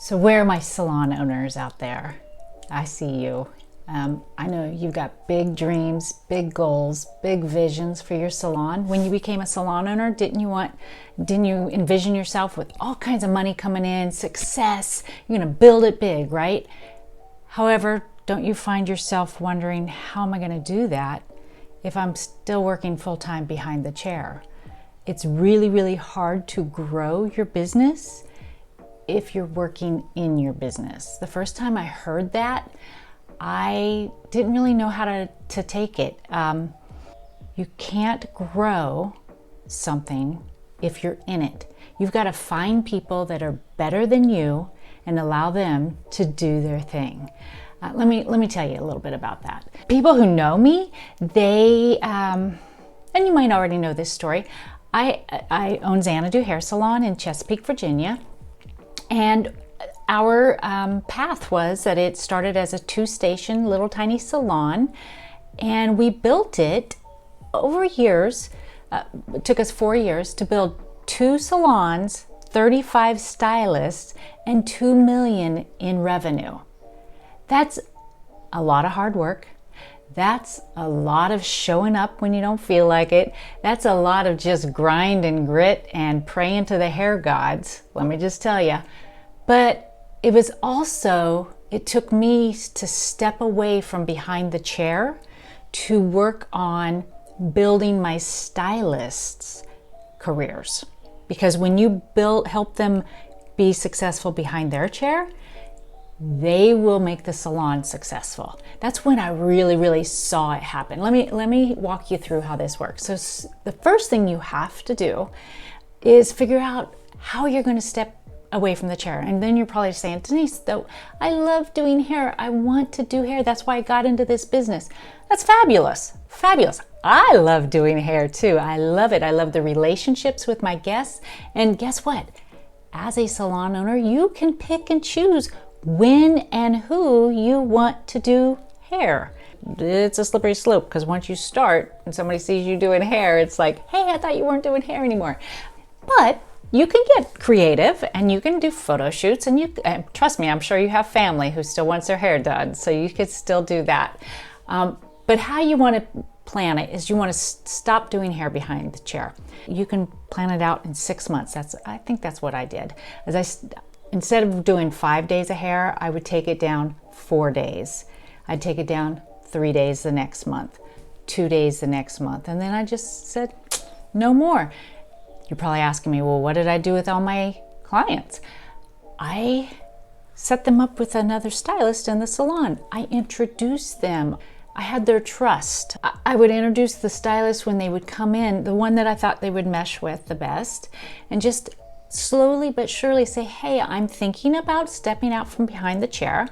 So where are my salon owners out there? I see you. I know you've got big dreams, big goals, big visions for your salon. When you became a salon owner, didn't you envision yourself with all kinds of money coming in, success, you're gonna build it big, right? However, don't you find yourself wondering, how am I gonna do that if I'm still working full-time behind the chair? It's really, really hard to grow your business if you're working in your business. The first time I heard that, I didn't really know how to take it. You can't grow something if you're in it. You've got to find people that are better than you and allow them to do their thing. Let me tell you a little bit about that. People who know me, they, and you might already know this story, I own Xanadu Hair Salon in Chesapeake, Virginia. And our path was that it started as a 2-station little tiny salon, and we built it over years. It took us 4 years to build 2 salons, 35 stylists, and $2 million in revenue. That's a lot of hard work. That's a lot of showing up when you don't feel like it. That's a lot of just grind and grit and praying to the hair gods, let me just tell you. But it was also, it took me to step away from behind the chair to work on building my stylists' careers. Because when you help them be successful behind their chair, they will make the salon successful. That's when I really, really saw it happen. Let me walk you through how this works. So the first thing you have to do is figure out how you're going to step away from the chair. And then you're probably saying, Denise, though, I love doing hair. I want to do hair. That's why I got into this business. That's fabulous. Fabulous. I love doing hair too. I love it. I love the relationships with my guests. And guess what? As a salon owner, you can pick and choose when and who you want to do hair. It's a slippery slope, because once you start and somebody sees you doing hair, it's like, hey, I thought you weren't doing hair anymore. But you can get creative and you can do photo shoots, and trust me, I'm sure you have family who still wants their hair done, so you could still do that. But how you want to plan it is you want to stop doing hair behind the chair. You can plan it out in 6 months. I think that's what I did. Instead of doing 5 days of hair, I would take it down 4 days. I'd take it down 3 days the next month, 2 days the next month, and then I just said, no more. You're probably asking me, well, what did I do with all my clients? I set them up with another stylist in the salon. I introduced them. I had their trust. I would introduce the stylist when they would come in, the one that I thought they would mesh with the best, and just slowly but surely say, hey, I'm thinking about stepping out from behind the chair.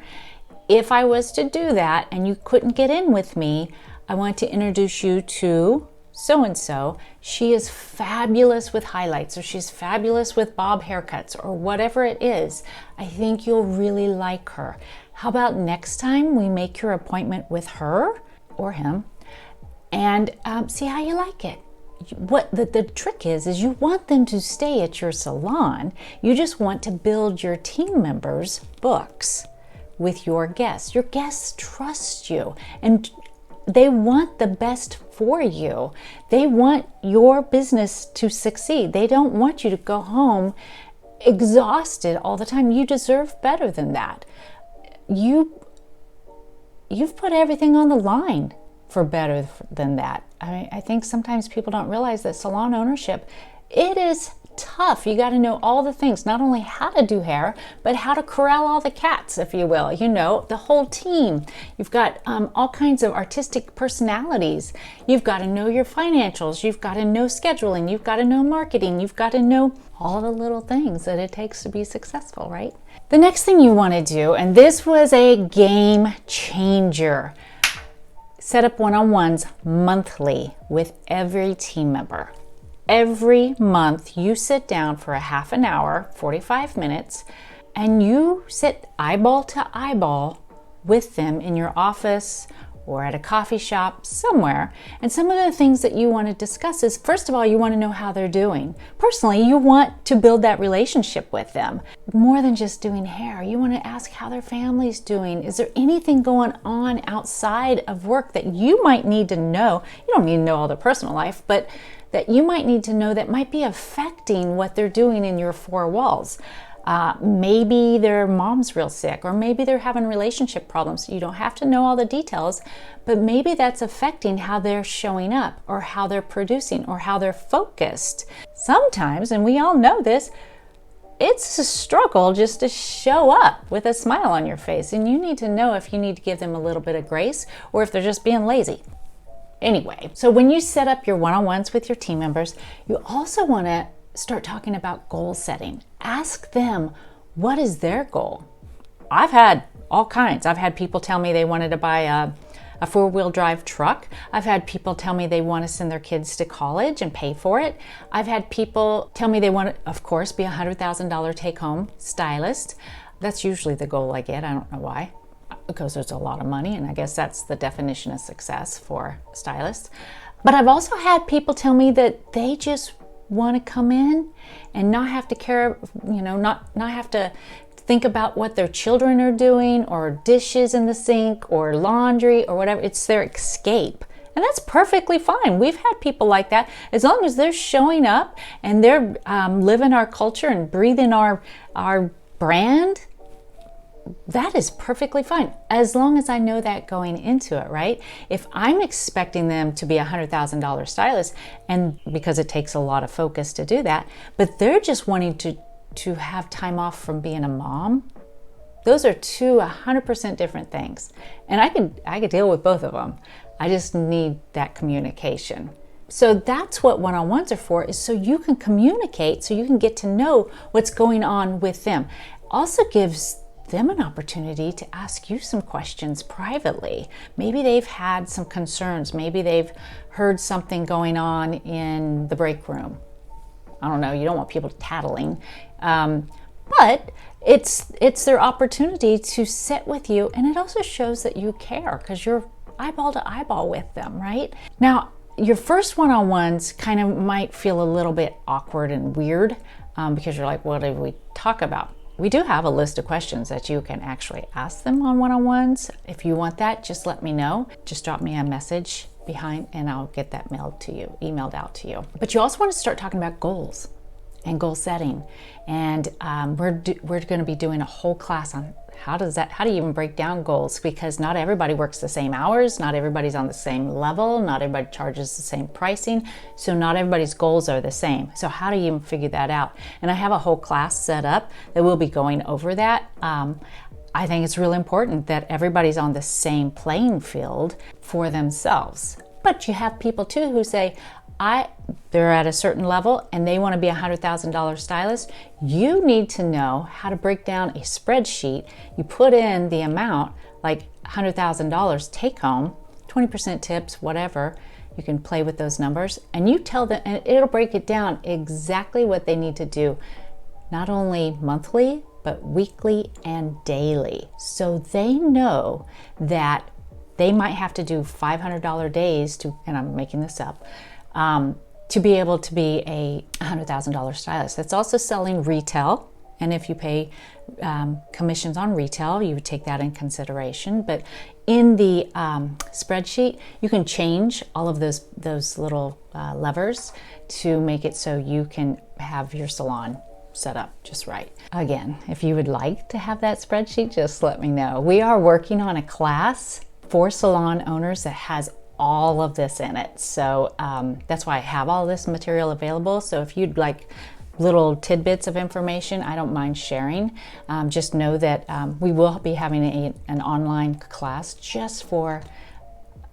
If I was to do that and you couldn't get in with me, I want to introduce you to so-and-so. She is fabulous with highlights, or she's fabulous with bob haircuts, or whatever it is. I think you'll really like her. How about next time we make your appointment with her or him and see how you like it? What the trick is you want them to stay at your salon. You just want to build your team members' books with your guests. Your guests trust you and they want the best for you. They want your business to succeed. They don't want you to go home exhausted all the time. You deserve better than that. You've put everything on the line for better than that. I think sometimes people don't realize that salon ownership, it is tough. You got to know all the things, not only how to do hair, but how to corral all the cats, if you will, the whole team. You've got all kinds of artistic personalities. You've got to know your financials. You've got to know scheduling. You've got to know marketing. You've got to know all the little things that it takes to be successful, right? The next thing you want to do, and this was a game changer, set up one-on-ones monthly with every team member. Every month you sit down for a half an hour, 45 minutes, and you sit eyeball to eyeball with them in your office or at a coffee shop somewhere. And some of the things that you want to discuss is, first of all, you want to know how they're doing. Personally, you want to build that relationship with them. More than just doing hair, you want to ask how their family's doing. Is there anything going on outside of work that you might need to know? You don't need to know all their personal life, but that you might need to know that might be affecting what they're doing in your four walls. Maybe their mom's real sick, or maybe they're having relationship problems. You don't have to know all the details, but maybe that's affecting how they're showing up, or how they're producing, or how they're focused. Sometimes, and we all know this, it's a struggle just to show up with a smile on your face, and you need to know if you need to give them a little bit of grace or if they're just being lazy. Anyway, so when you set up your one-on-ones with your team members, you also want to start talking about goal setting. Ask them, what is their goal? I've had all kinds. I've had people tell me they wanted to buy a four-wheel drive truck. I've had people tell me they want to send their kids to college and pay for it. I've had people tell me they want to, of course, be a $100,000 take-home stylist. That's usually the goal I get. I don't know why, because there's a lot of money, and I guess that's the definition of success for stylists. But I've also had people tell me that they just want to come in and not have to care, not have to think about what their children are doing, or dishes in the sink, or laundry, or whatever. It's their escape. And that's perfectly fine. We've had people like that. As long as they're showing up and they're living our culture and breathing our brand, that is perfectly fine, as long as I know that going into it, right? If I'm expecting them to be a $100,000 stylist, and because it takes a lot of focus to do that, but they're just wanting to have time off from being a mom, those are two 100% different things. And I could deal with both of them. I just need that communication. So that's what one-on-ones are for, is so you can communicate, so you can get to know what's going on with them. Also gives them an opportunity to ask you some questions privately. Maybe they've had some concerns. Maybe they've heard something going on in the break room. I don't know, you don't want people tattling. But it's their opportunity to sit with you, and it also shows that you care, because you're eyeball to eyeball with them, right? Now, your first one-on-ones kind of might feel a little bit awkward and weird, because you're like, what did we talk about? We do have a list of questions that you can actually ask them on one-on-ones. If you want that, just let me know. Just drop me a message behind and I'll get that emailed out to you. But you also want to start talking about goals and goal setting. And we're going to be doing a whole class on how do you even break down goals, because not everybody works the same hours, not everybody's on the same level, not everybody charges the same pricing, so not everybody's goals are the same. So how do you even figure that out? And I have a whole class set up that we'll be going over that. I think it's really important that everybody's on the same playing field for themselves. But you have people too who say, they're at a certain level and they want to be a $100,000 stylist. You need to know how to break down a spreadsheet. You put in the amount, like $100,000 take home, 20% tips, whatever. You can play with those numbers, and you tell them, and it'll break it down exactly what they need to do, not only monthly, but weekly and daily. So they know that they might have to do $500 days to, and I'm making this up, to be able to be a $100,000 stylist. That's also selling retail. And if you pay commissions on retail, you would take that in consideration. But in the spreadsheet, you can change all of those little levers to make it so you can have your salon set up just right. Again, if you would like to have that spreadsheet, just let me know. We are working on a class for salon owners that has all of this in it. So that's why I have all this material available. So if you'd like little tidbits of information, I don't mind sharing. Just know that we will be having an online class just for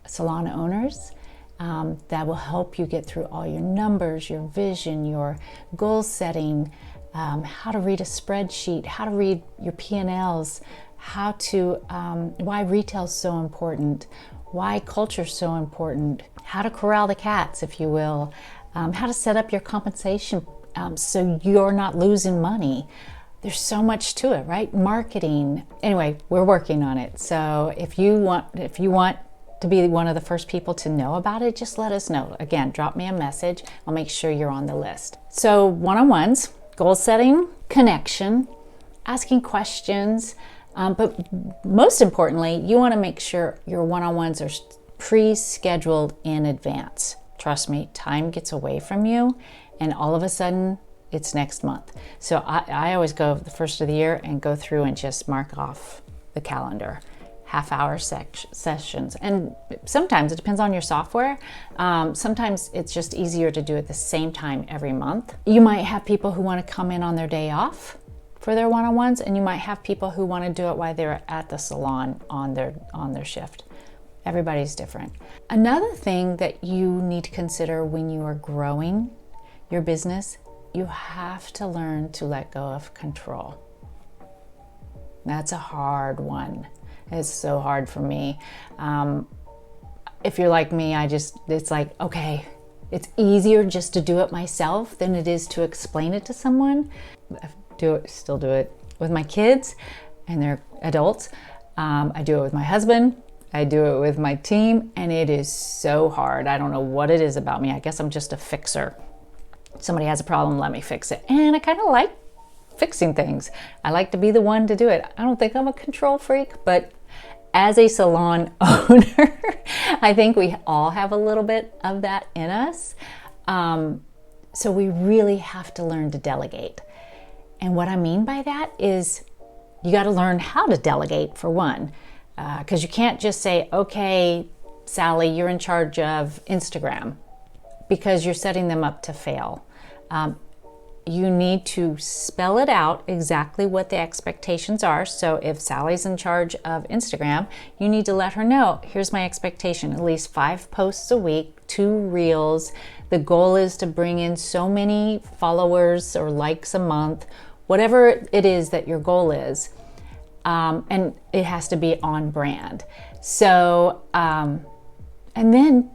salon owners that will help you get through all your numbers, your vision, your goal setting, how to read a spreadsheet, how to read your P&Ls, how to, why retail is so important, why culture is so important, how to corral the cats, if you will, how to set up your compensation so you're not losing money. There's so much to it, right? Marketing. Anyway, we're working on it. So if you want to be one of the first people to know about it, just let us know. Again, drop me a message. I'll make sure you're on the list. So one-on-ones, goal setting, connection, asking questions, but most importantly, you want to make sure your one-on-ones are pre-scheduled in advance. Trust me, time gets away from you, and all of a sudden, it's next month. So I always go the first of the year and go through and just mark off the calendar. Half-hour sessions. And sometimes it depends on your software. Sometimes it's just easier to do it the same time every month. You might have people who want to come in on their day off for their one-on-ones, and you might have people who want to do it while they're at the salon on their shift. Everybody's different. Another thing that you need to consider when you are growing your business, you have to learn to let go of control. That's a hard one. It's so hard for me. If you're like me, it's like, okay, it's easier just to do it myself than it is to explain it to someone. I still do it with my kids, and they're adults. I do it with my husband. I do it with my team, and it is so hard. I don't know what it is about me. I guess I'm just a fixer. Somebody has a problem, let me fix it. And I kind of like fixing things. I like to be the one to do it. I don't think I'm a control freak, but as a salon owner, I think we all have a little bit of that in us. So we really have to learn to delegate. And what I mean by that is you got to learn how to delegate, for one, because you can't just say, okay, Sally, you're in charge of Instagram, because you're setting them up to fail. You need to spell it out exactly what the expectations are. So if Sally's in charge of Instagram, you need to let her know, here's my expectation, at least 5 posts a week, 2 reels. The goal is to bring in so many followers or likes a month, whatever it is that your goal is. And it has to be on brand. So, and then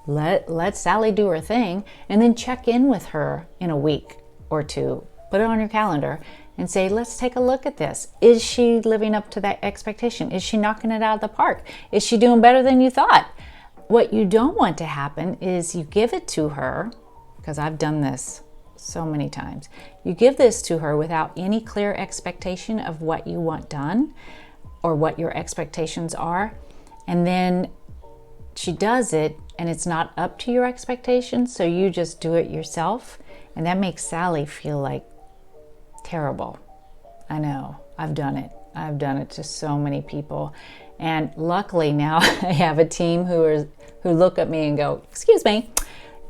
let Sally do her thing, and then check in with her in a week or 2. Put it on your calendar and say, let's take a look at this. Is she living up to that expectation? Is she knocking it out of the park? Is she doing better than you thought? What you don't want to happen is you give it to her, because I've done this so many times. You give this to her without any clear expectation of what you want done or what your expectations are. And then she does it and it's not up to your expectations, so you just do it yourself. And that makes Sally feel like terrible. I know, I've done it. I've done it to so many people. And luckily now I have a team who look at me and go, excuse me,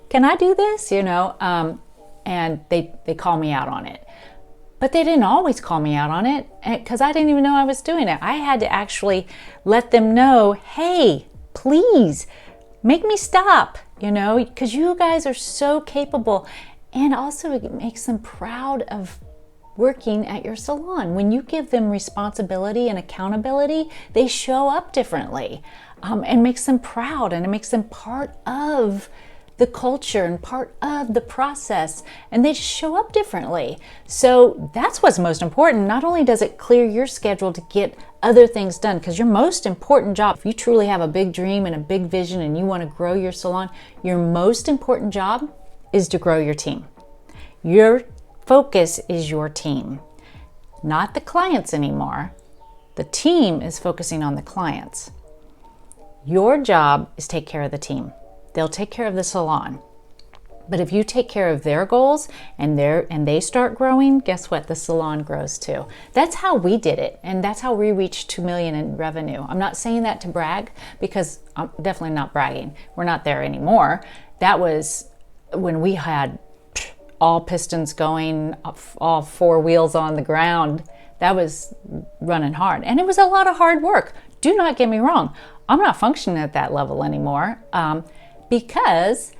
can I do this? And they call me out on it. But they didn't always call me out on it, because I didn't even know I was doing it. I had to actually let them know, hey, please make me stop, because you guys are so capable. And also it makes them proud of working at your salon. When you give them responsibility and accountability, they show up differently, and makes them proud, and it makes them part of the culture and part of the process, and they just show up differently. So that's what's most important. Not only does it clear your schedule to get other things done, because your most important job, if you truly have a big dream and a big vision and you want to grow your salon, your most important job is to grow your team. Your focus is your team, not the clients anymore. The team is focusing on the clients. Your job is take care of the team. They'll take care of the salon. But if you take care of their goals and they start growing, guess what? The salon grows too. That's how we did it, and that's how we reached 2 million in revenue. I'm not saying that to brag, because I'm definitely not bragging. We're not there anymore. That was when we had all pistons going, all 4 wheels on the ground. That was running hard, and it was a lot of hard work. Do not get me wrong. I'm not functioning at that level anymore. Because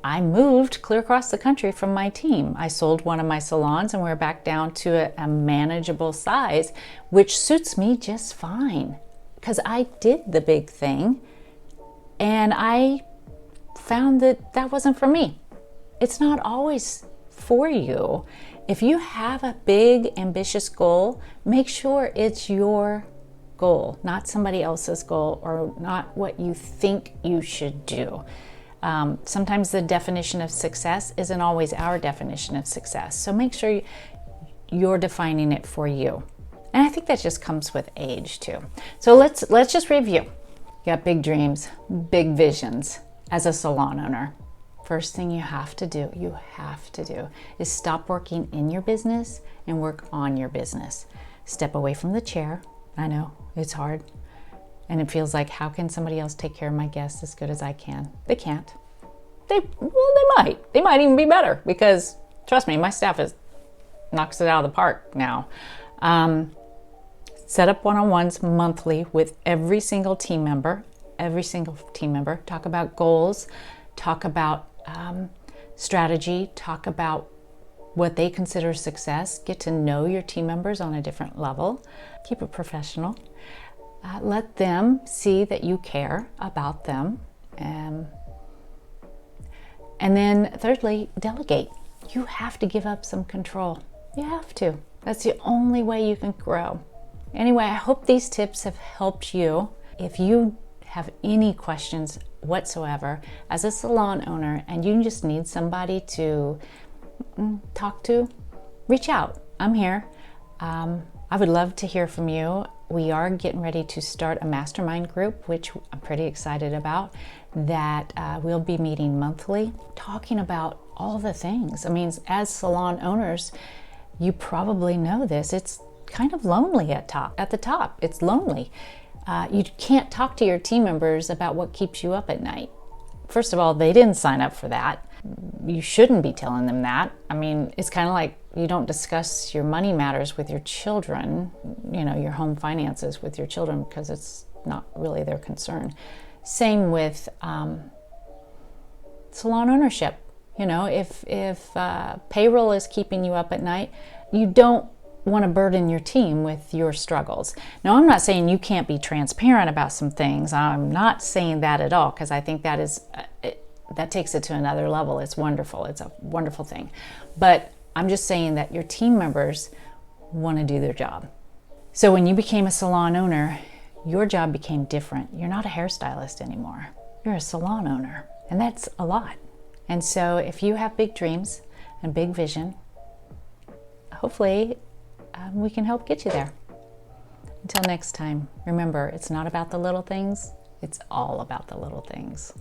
I moved clear across the country from my team. I sold one of my salons and we're back down to a manageable size, which suits me just fine, because I did the big thing and I found that wasn't for me. It's not always for you. If you have a big, ambitious goal, make sure it's your goal, not somebody else's goal, or not what you think you should do. Sometimes the definition of success isn't always our definition of success. So make sure you're defining it for you. And I think that just comes with age too. So let's just review. You got big dreams, big visions as a salon owner. First thing you have to do is stop working in your business and work on your business. Step away from the chair. I know, it's hard. And it feels like, how can somebody else take care of my guests as good as I can? They can't. They might. They might even be better, because trust me, my staff knocks it out of the park now. Set up one-on-ones monthly with every single team member. Talk about goals, talk about strategy, talk about what they consider success. Get to know your team members on a different level. Keep it professional. Let them see that you care about them. And then thirdly, delegate. You have to give up some control. You have to. That's the only way you can grow. Anyway, I hope these tips have helped you. If you have any questions whatsoever as a salon owner and you just need somebody to talk to, reach out. I'm here. I would love to hear from you. We are getting ready to start a mastermind group, which I'm pretty excited about, that we'll be meeting monthly, talking about all the things. I mean, as salon owners, you probably know this. It's kind of lonely at the top. It's lonely. You can't talk to your team members about what keeps you up at night. First of all, they didn't sign up for that. You shouldn't be telling them that. I mean, it's kind of like you don't discuss your money matters with your children, your home finances with your children, because it's not really their concern. Same with salon ownership. If payroll is keeping you up at night, you don't want to burden your team with your struggles. Now, I'm not saying you can't be transparent about some things. I'm not saying that at all, because I think that is that takes it to another level. It's wonderful. It's a wonderful thing. But I'm just saying that your team members want to do their job. So when you became a salon owner, your job became different. You're not a hairstylist anymore. You're a salon owner, and that's a lot. And so if you have big dreams and big vision, hopefully we can help get you there. Until next time, remember, it's not about the little things, it's all about the little things.